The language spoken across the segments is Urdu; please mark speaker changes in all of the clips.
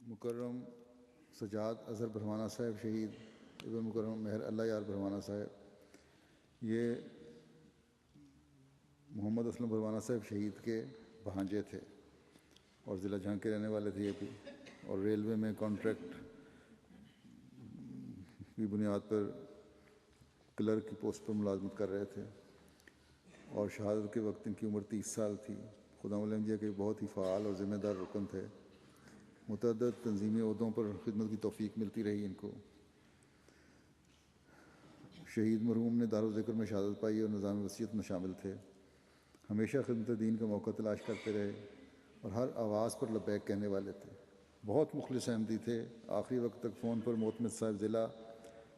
Speaker 1: مکرم سجاد اظہر بھروانا صاحب شہید، ابن مکرم مہر اللہ یار بھروانا صاحب، یہ محمد اسلم بھروانا صاحب شہید کے بھانجے تھے اور ضلع جھانگ کے رہنے والے تھے یہ بھی، اور ریلوے میں کانٹریکٹ کی بنیاد پر کلرک کی پوسٹ پر ملازمت کر رہے تھے، اور شہادت کے وقت ان کی عمر 30 سال تھی۔ خدام الانبیاء کے بہت ہی فعال اور ذمہ دار رکن تھے، متعدد تنظیمی عہدوں پر خدمت کی توفیق ملتی رہی ان کو۔ شہید مرحوم نے دارالذکر میں شہادت پائی اور نظام وصیت میں شامل تھے، ہمیشہ خدمت دین کا موقع تلاش کرتے رہے اور ہر آواز پر لبیک کہنے والے تھے، بہت مخلص احمدی تھے۔ آخری وقت تک فون پر معتمد صاحب ضلع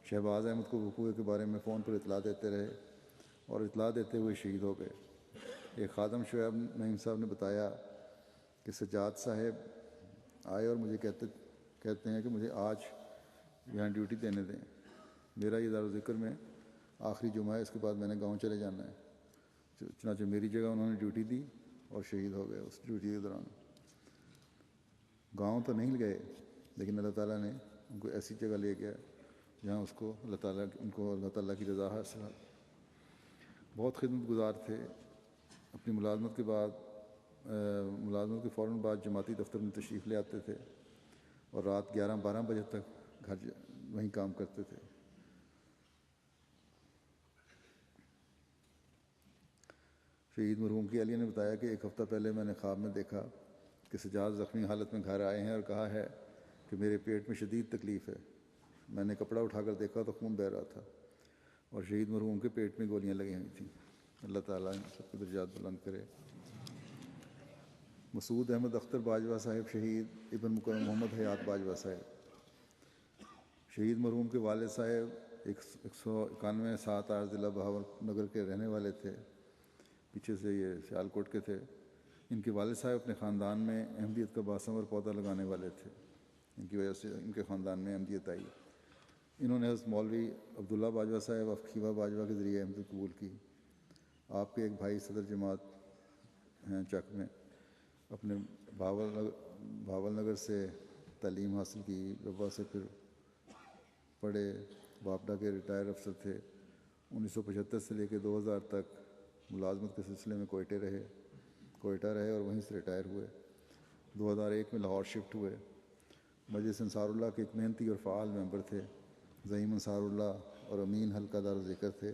Speaker 1: شہباز احمد کو وقوع کے بارے میں فون پر اطلاع دیتے رہے اور اطلاع دیتے ہوئے شہید ہو گئے۔ ایک خادم شعیب نعیم صاحب نے بتایا کہ سجاد صاحب آئے اور مجھے کہتے ہیں کہ مجھے آج یہاں ڈیوٹی دینے دیں، میرا یہ دارالذکر میں آخری جمعہ ہے، اس کے بعد میں نے گاؤں چلے جانا ہے۔ چنانچہ میری جگہ انہوں نے ڈیوٹی دی اور شہید ہو گئے اس ڈیوٹی کے دوران۔ گاؤں تو نہیں گئے، لیکن اللہ تعالیٰ نے ان کو ایسی جگہ لے گیا جہاں اس کو اللہ تعالیٰ کی رضا حاصل ہے۔ بہت خدمت گزار تھے۔ اپنی ملازمت کے فوراً بعد جماعتی دفتر میں تشریف لے آتے تھے اور رات 11-12 بجے تک گھر وہیں کام کرتے تھے۔ شہید مرحوم کی اہلیہ نے بتایا کہ ایک ہفتہ پہلے میں نے خواب میں دیکھا کہ سجاد زخمی حالت میں گھر آئے ہیں اور کہا ہے کہ میرے پیٹ میں شدید تکلیف ہے۔ میں نے کپڑا اٹھا کر دیکھا تو خون بہہ رہا تھا اور شہید مرحوم کے پیٹ میں گولیاں لگی ہوئی تھیں۔ اللہ تعالیٰ ان سب کے درجات بلند کرے۔ مسعود احمد اختر باجوہ صاحب شہید، ابن مکرم محمد حیات باجوہ صاحب۔ شہید مرحوم کے والد صاحب 191-7 ضلع بہاول نگر کے رہنے والے تھے، پیچھے سے یہ سیالکوٹ کے تھے۔ ان کے والد صاحب اپنے خاندان میں احمدیت کا باثمر پودا لگانے والے تھے، ان کی وجہ سے ان کے خاندان میں احمدیت آئی۔ انہوں نے حضرت مولوی عبداللہ باجوہ صاحب افکھیوہ باجوہ کے ذریعے احمدیت قبول کی۔ آپ کے ایک بھائی صدر جماعت ہیں چک میں، اپنے بھاول نگر سے تعلیم حاصل کی، ربوہ سے پھر پڑھے، باپڈا کے ریٹائر افسر تھے۔ 1975 سے لے کے 2000 تک ملازمت کے سلسلے میں کوئٹہ رہے اور وہیں سے ریٹائر ہوئے۔ 2001 میں لاہور شفٹ ہوئے۔ مجلس انصار اللہ کے ایک محنتی اور فعال ممبر تھے، زعیم انصار اللہ اور امین حلقہ دارالذکر تھے،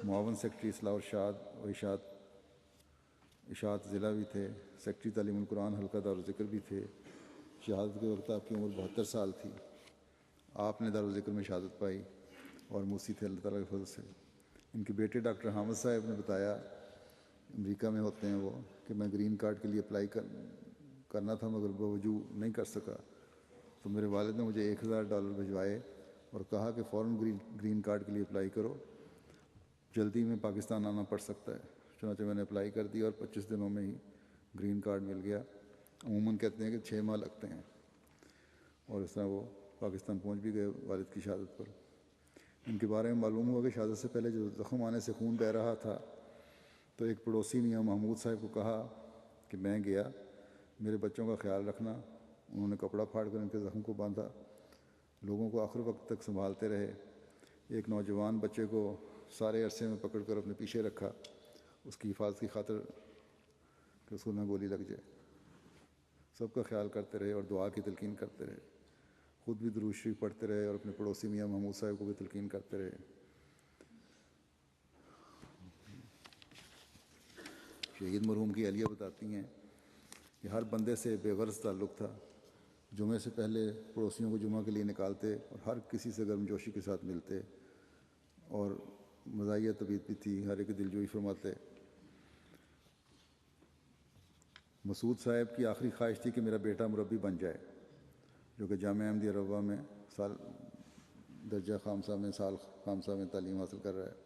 Speaker 1: معاون سیکرٹری اصلاح ارشاد و اشاعت ضلع بھی تھے، سیکرٹری تعلیم القرآن حلقہ دارالذکر بھی تھے۔ شہادت کے وقت آپ کی عمر 72 سال تھی۔ آپ نے دارالذکر میں شہادت پائی اور موسی تھے اللہ تعالیٰ کے فضل سے۔ ان کے بیٹے ڈاکٹر حامد صاحب نے بتایا، امریکہ میں ہوتے ہیں وہ، کہ میں گرین کارڈ کے لیے اپلائی کرنا تھا مگر باوجود نہیں کر سکا، تو میرے والد نے مجھے $1000 بھجوائے اور کہا کہ فوراً گرین کارڈ کے لیے اپلائی کرو، جلدی میں پاکستان آنا پڑ سکتا ہے۔ چنانچہ میں نے اپلائی کر دیا اور 25 دنوں میں ہی گرین کارڈ مل گیا۔ عموماً کہتے ہیں کہ 6 ماہ لگتے ہیں، اور اس طرح وہ پاکستان پہنچ بھی گئے والد کی شہادت پر۔ ان کے بارے میں معلوم ہوا کہ شہادت سے پہلے جو زخم آنے سے خون بہہ رہا تھا، تو ایک پڑوسی میاں محمود صاحب کو کہا کہ میں گیا، میرے بچوں کا خیال رکھنا۔ انہوں نے کپڑا پھاڑ کر ان کے زخم کو باندھا، لوگوں کو آخر وقت تک سنبھالتے رہے۔ ایک نوجوان بچے کو سارے عرصے میں پکڑ کر اپنے پیچھے رکھا، اس کی حفاظت کی خاطر کہ اس کو نہ گولی لگ جائے۔ سب کا خیال کرتے رہے اور دعا کی تلقین کرتے رہے، خود بھی درود شریف پڑھتے رہے اور اپنے پڑوسی میاں محمود صاحب کو بھی تلقین کرتے رہے۔ شہید مرحوم کی اہلیہ بتاتی ہیں کہ ہر بندے سے بے غرض تعلق تھا، جمعے سے پہلے پڑوسیوں کو جمعہ کے لیے نکالتے اور ہر کسی سے گرمجوشی کے ساتھ ملتے، اور مزاحیہ طبیعت بھی تھی، ہر ایک دلجوئی فرماتے۔ مسعود صاحب کی آخری خواہش تھی کہ میرا بیٹا مربی بن جائے، جو کہ جامعہ احمدیہ ربوہ میں درجہ خامسہ میں تعلیم حاصل کر رہا ہے۔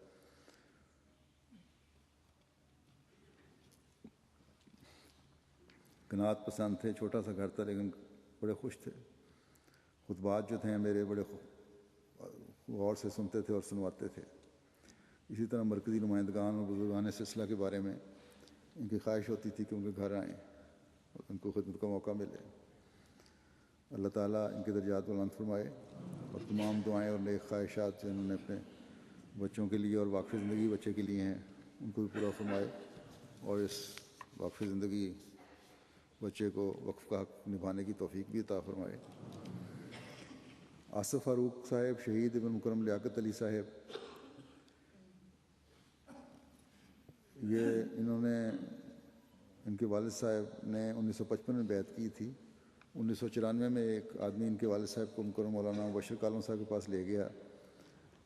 Speaker 1: قناعت پسند تھے، چھوٹا سا گھر تھا لیکن بڑے خوش تھے۔ خطبات جو تھے میرے بڑے غور سے سنتے تھے اور سنواتے تھے۔ اسی طرح مرکزی نمائندگان اور بزرگان سلسلہ کے بارے میں ان کی خواہش ہوتی تھی کہ ان کے گھر آئیں اور ان کو خدمت کا موقع ملے۔ اللہ تعالیٰ ان کے درجات بلند فرمائے اور تمام دعائیں اور نیک خواہشات جو انہوں نے اپنے بچوں کے لیے اور واقف زندگی بچے کے لیے ہیں ان کو بھی پورا فرمائے، اور اس واقف زندگی بچے کو وقف کا حق نبھانے کی توفیق بھی عطا فرمائے۔ آصف فاروق صاحب شہید ابن مکرم لیاقت علی صاحب، یہ انہوں نے ان کے والد صاحب نے 1955 میں بیعت کی تھی۔ 1994 میں ایک آدمی ان کے والد صاحب کو مکرم مولانا مبشر کالم صاحب کے پاس لے گیا،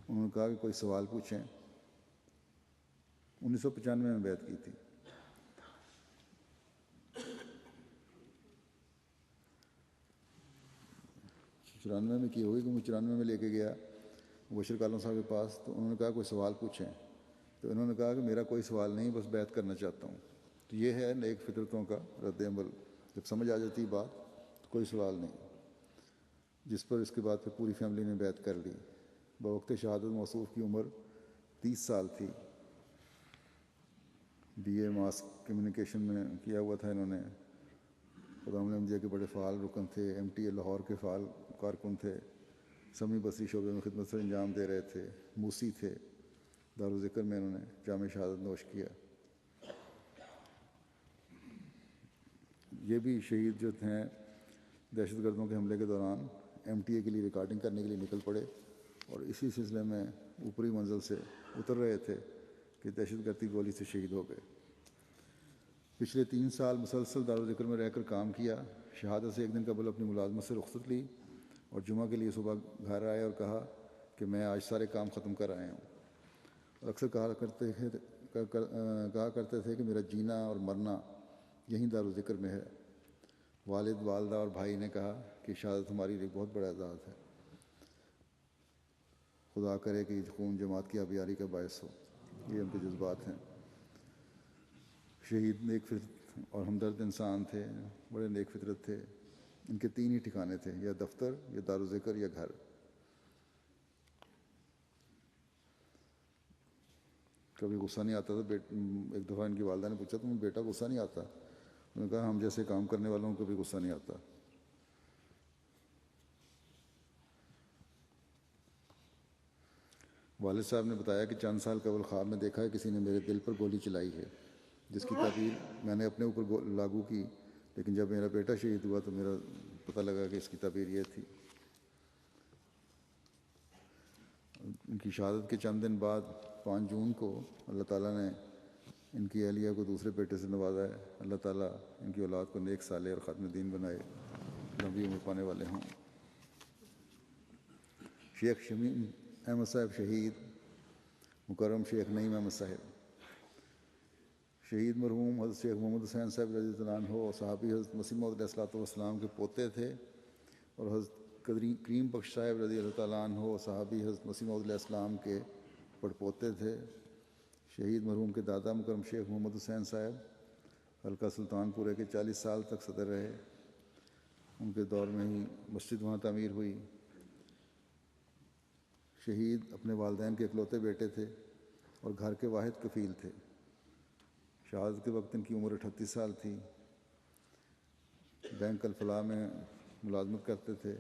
Speaker 1: انہوں نے کہا کہ کوئی سوال پوچھیں۔ 1995 میں بیعت کی تھی۔ چورانوے میں کی ہوگی کہ 94 میں لے کے گیا مبشر کالم صاحب کے پاس، تو انہوں نے کہا کوئی سوال پوچھیں، تو انہوں نے کہا کہ میرا کوئی سوال نہیں، بس بیعت کرنا چاہتا ہوں۔ تو یہ ہے نیک فطرتوں کا رد عمل، جب سمجھ آ جاتی بات تو کوئی سوال نہیں، جس پر اس کے بعد پھر پوری فیملی نے بیعت کر لی۔ بوقت شہادت موصوف کی عمر 30 سال تھی۔ بی اے ماس کمیونیکیشن میں کیا ہوا تھا انہوں نے۔ خدام الانبیاء کے بڑے فعال رکن تھے، ایم ٹی اے لاہور کے فعال کارکن تھے، سمی بصری شعبے میں خدمت سر انجام دے رہے تھے، موسی تھے۔ دارالذکر میں انہوں نے جامع شہادت نوش کیا۔ یہ بھی شہید جو تھے دہشت گردوں کے حملے کے دوران ایم ٹی اے کے لیے ریکارڈنگ کرنے کے لیے نکل پڑے، اور اسی سلسلے میں اوپری منزل سے اتر رہے تھے کہ دہشت گردی گولی سے شہید ہو گئے۔ پچھلے 3 سال مسلسل دارالذکر میں رہ کر کام کیا۔ شہادت سے ایک دن قبل اپنی ملازمت سے رخصت لی اور جمعہ کے لیے صبح گھر آئے اور کہا کہ میں آج سارے کام ختم کر آیا ہوں۔ اور اکثر کہا کرتے تھے کہ میرا جینا اور مرنا یہیں دارالذکر میں ہے۔ والد، والدہ اور بھائی نے کہا کہ شہادت ہماری لیے بہت بڑا اعزاز ہے، خدا کرے کہ خون جماعت کی آبیاری کا باعث ہو۔ یہ ان کے جذبات ہیں۔ شہید نیک فطرت اور ہمدرد انسان تھے، بڑے نیک فطرت تھے۔ ان کے 3 ہی ٹھکانے تھے، یا دفتر، یا دارالذکر، یا گھر۔ کبھی غصہ نہیں آتا تھا۔ ایک دفعہ ان کی والدہ نے پوچھا تمہیں بیٹا غصہ نہیں آتا؟ انہوں نے کہا ہم جیسے کام کرنے والوں کو کبھی غصہ نہیں آتا۔ والد صاحب نے بتایا کہ چند سال قبل خواب میں دیکھا ہے کسی نے میرے دل پر گولی چلائی ہے، جس کی تعبیر میں نے اپنے اوپر لاگو کی، لیکن جب میرا بیٹا شہید ہوا تو میرا پتہ لگا کہ اس کی تعبیر یہ تھی۔ ان کی شہادت کے چند دن بعد 5 جون کو اللہ تعالیٰ نے ان کی اہلیہ کو دوسرے بیٹے سے نوازا ہے۔ اللہ تعالیٰ ان کی اولاد کو نیک صالح اور خاتم دین بنائے، لمبی عمر پانے والے ہوں۔ شیخ شمیم احمد صاحب شہید، مکرم شیخ نعیم احمد صاحب شہید، مرحوم حضرت شیخ محمد حسین صاحب رضی اللہ عنہ اور صحابی حضرت مسیح موعود علیہ الصلوۃ والسلام کے پوتے تھے، اور حضرت کریم بخش صاحب رضی اللہ تعالیٰ عنہ اور صحابی حضرت مسیح موعود علیہ السلام کے پڑپوتے تھے۔ شہید مرحوم کے دادا مکرم شیخ محمد حسین صاحب حلقہ سلطان پورے کے 40 سال تک صدر رہے۔ ان کے دور میں ہی مسجد وہاں تعمیر ہوئی۔ شہید اپنے والدین کے اکلوتے بیٹے تھے اور گھر کے واحد کفیل تھے۔ شہادت کے وقت ان کی عمر 38 سال تھی۔ بینک الفلاح میں ملازمت کرتے تھے۔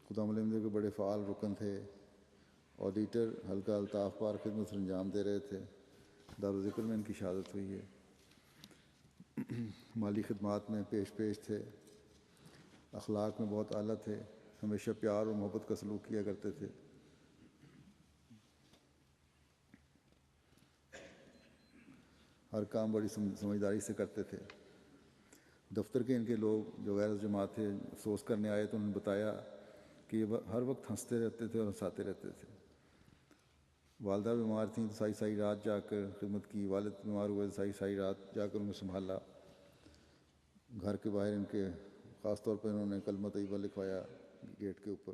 Speaker 1: خدام الانبیاء کے بڑے فعال رکن تھے۔ آڈیٹر حلقہ الطاف پار خدمت سر انجام دے رہے تھے۔ دارالذکر میں ان کی شہادت ہوئی ہے۔ مالی خدمات میں پیش تھے۔ اخلاق میں بہت اعلیٰ تھے، ہمیشہ پیار اور محبت کا سلوک کیا کرتے تھے۔ ہر کام بڑی سمجھداری سے کرتے تھے۔ دفتر کے ان کے لوگ جو غیر جماعت تھے افسوس کرنے آئے تو انہوں نے بتایا کہ یہ ہر وقت ہنستے رہتے تھے اور ہنساتے رہتے تھے۔ والدہ بیمار تھیں تو ساری رات جا کر خدمت کی۔ والد بیمار ہوئے تو ساری رات جا کر انہیں سنبھالا۔ گھر کے باہر ان کے خاص طور پر انہوں نے کلمہ طیبہ لکھوایا گیٹ کے اوپر۔